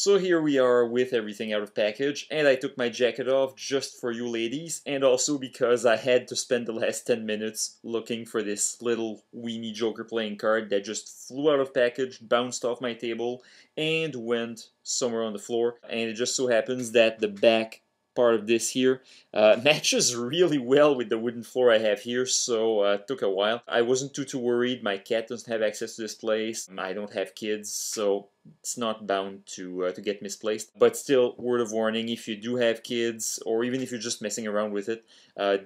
So here we are with everything out of package, and I took my jacket off just for you ladies, and also because I had to spend the last 10 minutes looking for this little weenie Joker playing card that just flew out of package, bounced off my table, and went somewhere on the floor. And it just so happens that the back part of this here matches really well with the wooden floor I have here, so it took a while. I wasn't too worried. My cat doesn't have access to this place. I don't have kids, so it's not bound to get misplaced. But still, word of warning, if you do have kids, or even if you're just messing around with it,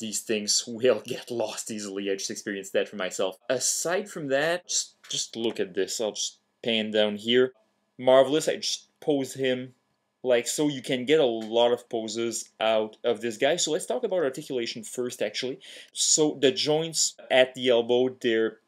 these things will get lost easily. I just experienced that for myself. Aside from that, just look at this. I'll just pan down here. Marvelous. I just posed him like so. You can get a lot of poses out of this guy. So let's talk about articulation first, actually. So the joints at the elbow, there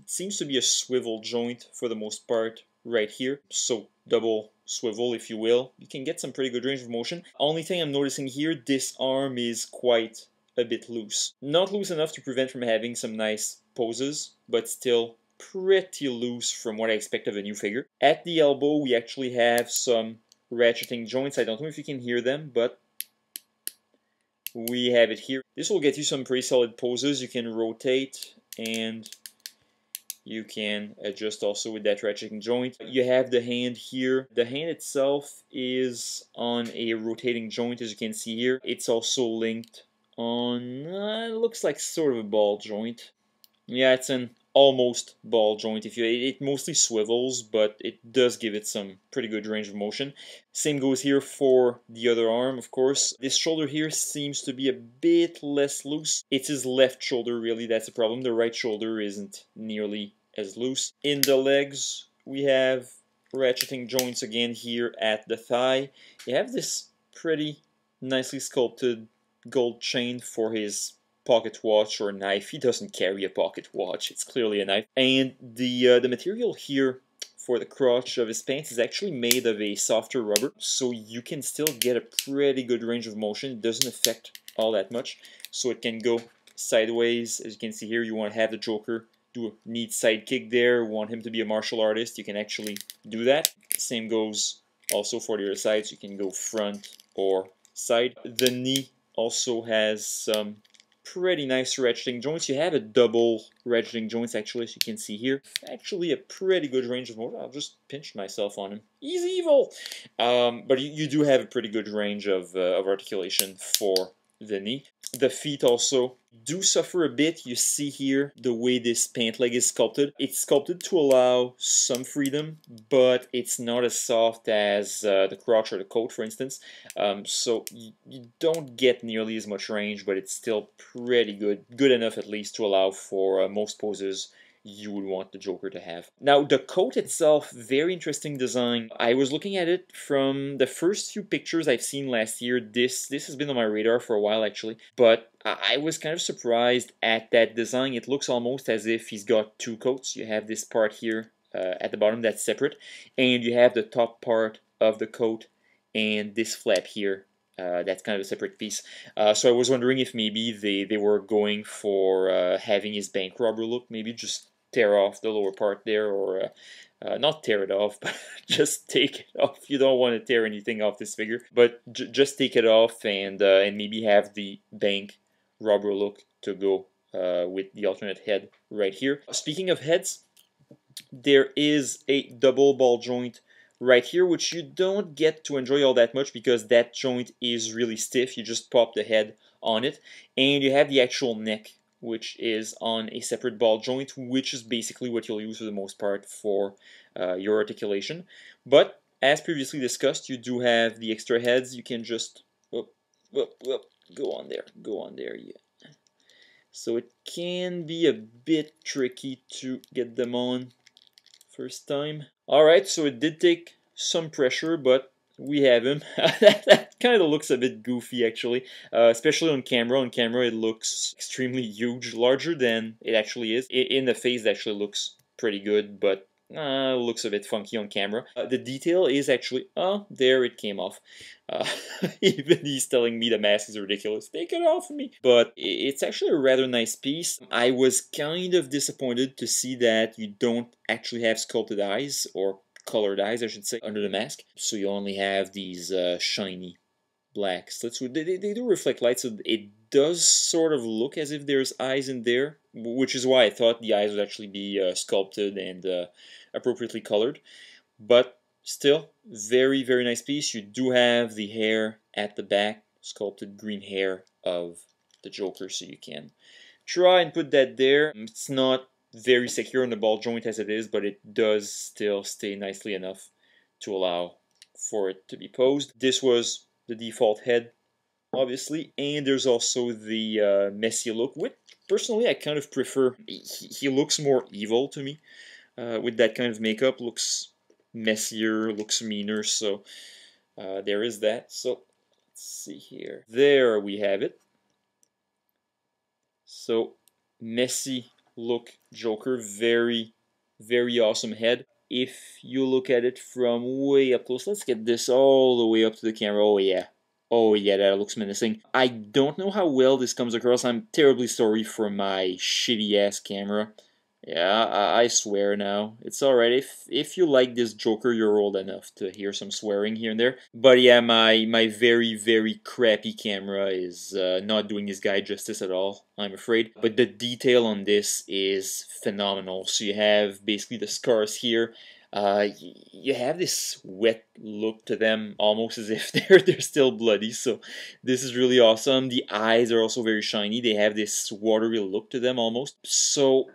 seems to be a swivel joint for the most part right here. So double swivel, if you will. You can get some pretty good range of motion. Only thing I'm noticing here, this arm is quite a bit loose. Not loose enough to prevent from having some nice poses, but still pretty loose from what I expect of a new figure. At the elbow, we actually have some ratcheting joints. I don't know if you can hear them, but we have it here. This will get you some pretty solid poses. You can rotate and you can adjust also with that ratcheting joint. You have the hand here. The hand itself is on a rotating joint, as you can see here. It's also linked on, it looks like sort of a ball joint. Yeah, it's an almost ball joint. It mostly swivels, but it does give it some pretty good range of motion. Same goes here for the other arm, of course. This shoulder here seems to be a bit less loose. It's his left shoulder, really, that's the problem. The right shoulder isn't nearly as loose. In the legs, we have ratcheting joints again here at the thigh. You have this pretty nicely sculpted gold chain for his pocket watch or knife. He doesn't carry a pocket watch, it's clearly a knife. And the material here for the crotch of his pants is actually made of a softer rubber, so you can still get a pretty good range of motion. It doesn't affect all that much, so it can go sideways. As you can see here, you want to have the Joker do a neat side kick there, want him to be a martial artist, you can actually do that. Same goes also for the other side, so you can go front or side. The knee also has some pretty nice ratcheting joints. You have a double ratcheting joints, actually, as you can see here. Actually a pretty good range of motion. I'll just pinch myself on him. He's evil! But you do have a pretty good range of articulation for the knee. The feet also do suffer a bit. You see here the way this pant leg is sculpted. It's sculpted to allow some freedom, but it's not as soft as the crotch or the coat, for instance. So you don't get nearly as much range, but it's still pretty good. Good enough, at least, to allow for most poses you would want the Joker to have. Now, the coat itself, very interesting design. I was looking at it from the first few pictures I've seen last year. This has been on my radar for a while, actually, but I was kind of surprised at that design. It looks almost as if he's got two coats. You have this part here at the bottom that's separate, and you have the top part of the coat and this flap here. That's kind of a separate piece. So I was wondering if maybe they were going for having his bank robber look, maybe just tear off the lower part there, or not tear it off, but just take it off. You don't want to tear anything off this figure, but just take it off and maybe have the bank robber look to go with the alternate head right here. Speaking of heads, there is a double ball joint right here, which you don't get to enjoy all that much because that joint is really stiff. You just pop the head on it, and you have the actual neck, which is on a separate ball joint, which is basically what you'll use for the most part for your articulation. But as previously discussed, you do have the extra heads. You can just go on there, yeah. So it can be a bit tricky to get them on first time. Alright, so it did take some pressure, but we have him. That kind of looks a bit goofy, actually, especially on camera. On camera, it looks extremely huge, larger than it actually is. In the face, it actually looks pretty good, but looks a bit funky on camera. The detail is actually, oh, there it came off. Even he's telling me the mask is ridiculous. Take it off me. But it's actually a rather nice piece. I was kind of disappointed to see that you don't actually have sculpted eyes, or colored eyes, I should say, under the mask. So you only have these shiny black slits. They do reflect light, so it does sort of look as if there's eyes in there, which is why I thought the eyes would actually be sculpted and appropriately colored. But still, very, very nice piece. You do have the hair at the back, sculpted green hair of the Joker, so you can try and put that there. It's not very secure on the ball joint as it is, but it does still stay nicely enough to allow for it to be posed. This was the default head, obviously, and there's also the messy look, which personally I kind of prefer. He looks more evil to me with that kind of makeup. Looks messier, looks meaner, so there is that. So let's see here. There we have it. So messy look Joker, very, very awesome head. If you look at it from way up close, let's get this all the way up to the camera. Oh yeah. Oh yeah, that looks menacing. I don't know how well this comes across. I'm terribly sorry for my shitty ass camera. Yeah, I swear now. It's alright. If you like this Joker, you're old enough to hear some swearing here and there. But yeah, my very, very crappy camera is not doing this guy justice at all, I'm afraid. But the detail on this is phenomenal. So you have basically the scars here. You have this wet look to them, almost as if they're still bloody. So this is really awesome. The eyes are also very shiny. They have this watery look to them almost. So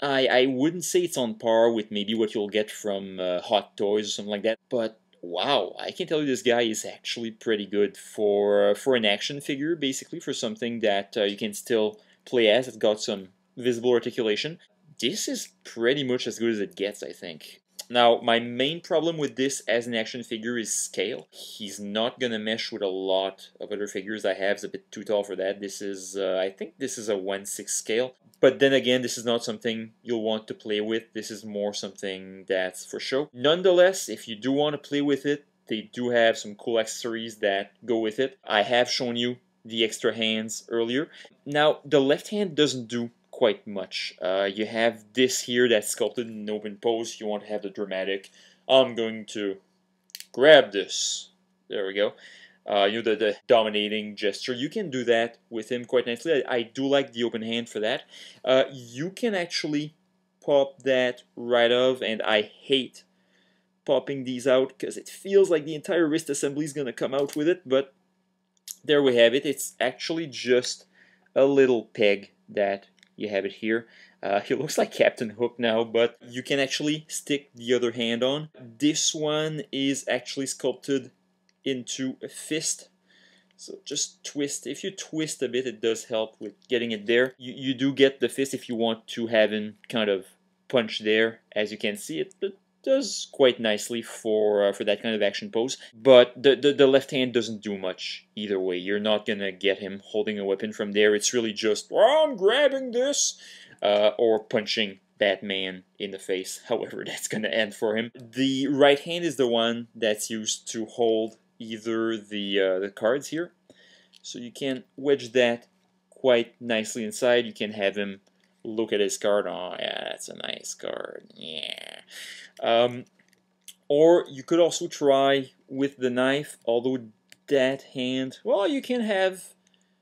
I wouldn't say it's on par with maybe what you'll get from Hot Toys or something like that, but wow, I can tell you this guy is actually pretty good for an action figure, basically, for something that you can still play as. It's got some visible articulation. This is pretty much as good as it gets, I think. Now, my main problem with this as an action figure is scale. He's not going to mesh with a lot of other figures I have. It's a bit too tall for that. This is, I think this is a 1/6 scale. But then again, this is not something you'll want to play with. This is more something that's for show. Nonetheless, if you do want to play with it, they do have some cool accessories that go with it. I have shown you the extra hands earlier. Now, the left hand doesn't do quite much. You have this here that's sculpted in an open pose. If you want to have the dramatic, I'm going to grab this. There we go. You know, the dominating gesture. You can do that with him quite nicely. I do like the open hand for that. You can actually pop that right off, and I hate popping these out because it feels like the entire wrist assembly is going to come out with it, but there we have it. It's actually just a little peg that you have it here. He looks like Captain Hook now, but you can actually stick the other hand on. This one is actually sculpted into a fist. So just twist. If you twist a bit, it does help with getting it there. You do get the fist if you want to have him kind of punch there. As you can see, it does quite nicely for that kind of action pose. But the left hand doesn't do much either way. You're not going to get him holding a weapon from there. It's really just, oh, I'm grabbing this, or punching Batman in the face, however that's going to end for him. The right hand is the one that's used to hold either the cards here. So you can wedge that quite nicely inside. You can have him look at his card. Oh, yeah, that's a nice card. Yeah. Or you could also try with the knife, although that hand, well, you can have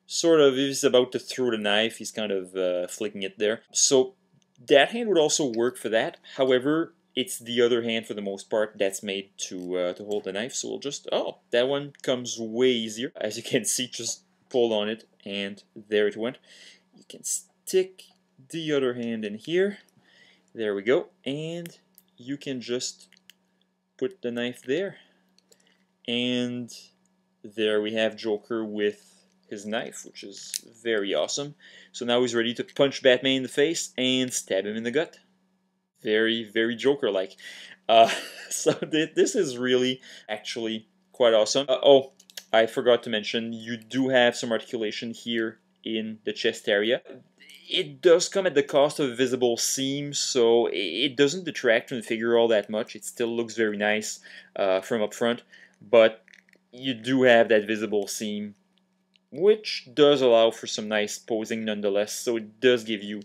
sort of, if he's about to throw the knife, he's kind of flicking it there. So that hand would also work for that. However, it's the other hand for the most part that's made to hold the knife. So we'll just, oh, that one comes way easier. As you can see, just pulled on it and there it went. You can stick the other hand in here. There we go. And you can just put the knife there. And there we have Joker with his knife, which is very awesome. So now he's ready to punch Batman in the face and stab him in the gut. Very, very Joker-like. So this is really, actually quite awesome. Oh, I forgot to mention, you do have some articulation here in the chest area. It does come at the cost of a visible seam, so it doesn't detract from the figure all that much. It still looks very nice from up front, but you do have that visible seam which does allow for some nice posing nonetheless, so it does give you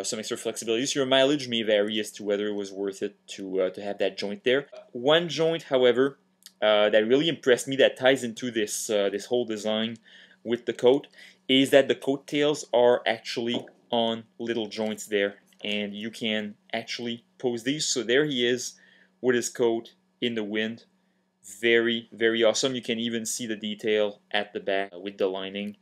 some extra flexibility. So your mileage may vary as to whether it was worth it to have that joint there. One joint, however, that really impressed me, that ties into this whole design with the coat, is that the coat tails are actually on little joints there, and you can actually pose these. So there he is with his coat in the wind. Very, very awesome. You can even see the detail at the back with the lining.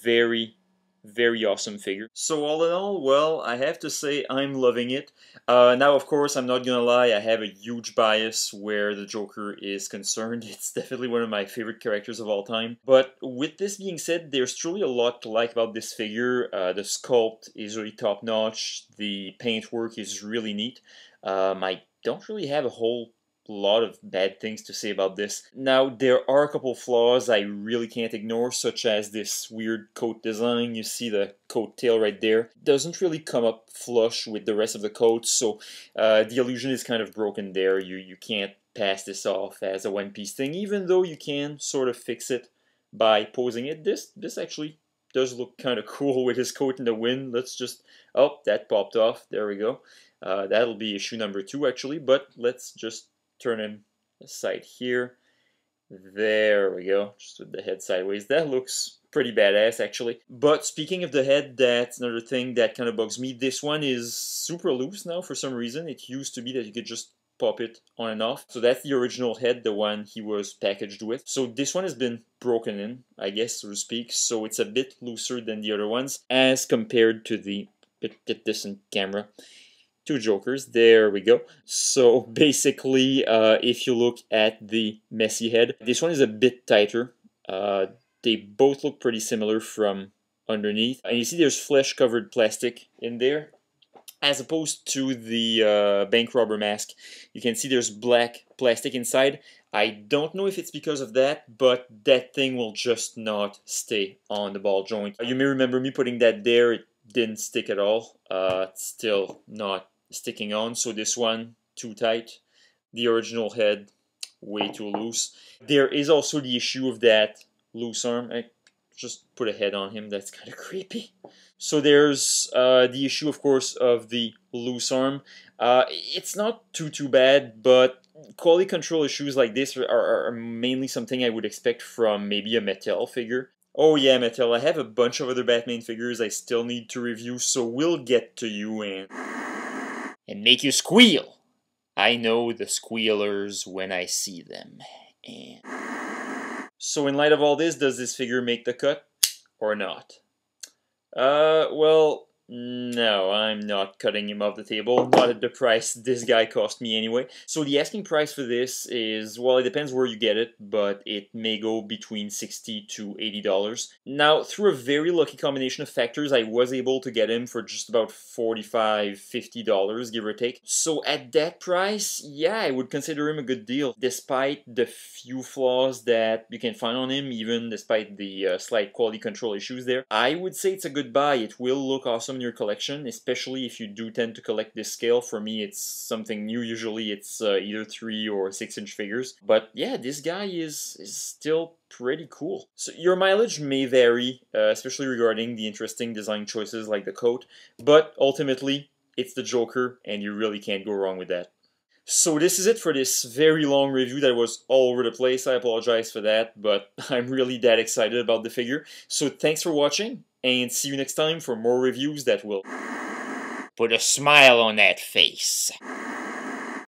Very, very awesome figure. So all in all, well, I have to say I'm loving it. Now, of course, I'm not gonna lie, I have a huge bias where the Joker is concerned. It's definitely one of my favorite characters of all time. But with this being said, there's truly a lot to like about this figure. The sculpt is really top-notch. The paintwork is really neat. I don't really have a whole lot of bad things to say about this. Now, there are a couple flaws I really can't ignore, such as this weird coat design. You see the coat tail right there. Doesn't really come up flush with the rest of the coat, so the illusion is kind of broken there. You can't pass this off as a one-piece thing, even though you can sort of fix it by posing it. This actually does look kind of cool with his coat in the wind. Let's just... Oh, that popped off. There we go. That'll be issue number 2, actually, but let's just turn him aside here. There we go, just with the head sideways. That looks pretty badass, actually. But speaking of the head, that's another thing that kind of bugs me. This one is super loose now for some reason. It used to be that you could just pop it on and off. So that's the original head, the one he was packaged with. So this one has been broken in, I guess, so to speak. So it's a bit looser than the other ones as compared to the... Get this in camera. 2 Jokers, there we go. So basically, if you look at the messy head, this one is a bit tighter. They both look pretty similar from underneath. And you see there's flesh-covered plastic in there, as opposed to the bank robber mask. You can see there's black plastic inside. I don't know if it's because of that, but that thing will just not stay on the ball joint. You may remember me putting that there. It didn't stick at all. It's still not sticking on, so this one too tight. The original head way too loose. There is also the issue of that loose arm. I just put a head on him. That's kind of creepy. So there's the issue, of course, of the loose arm. It's not too bad, but quality control issues like this are mainly something I would expect from maybe a Mattel figure. Oh yeah, Mattel, I have a bunch of other Batman figures I still need to review, so we'll get to you and make you squeal. I know the squealers when I see them. And so in light of all this, does this figure make the cut or not? Well, no, I'm not cutting him off the table, not at the price this guy cost me anyway. So the asking price for this is, well, it depends where you get it, but it may go between $60 to $80. Now, through a very lucky combination of factors, I was able to get him for just about $45, $50, give or take. So at that price, yeah, I would consider him a good deal. Despite the few flaws that you can find on him, even despite the slight quality control issues there, I would say it's a good buy. It will look awesome in your collection, especially if you do tend to collect this scale. For me, it's something new. Usually it's either 3 or 6 inch figures. But yeah, this guy is still pretty cool. So your mileage may vary, especially regarding the interesting design choices like the coat, but ultimately it's the Joker and you really can't go wrong with that. So this is it for this very long review that was all over the place. I apologize for that, but I'm really that excited about the figure. So thanks for watching, and see you next time for more reviews that will put a smile on that face.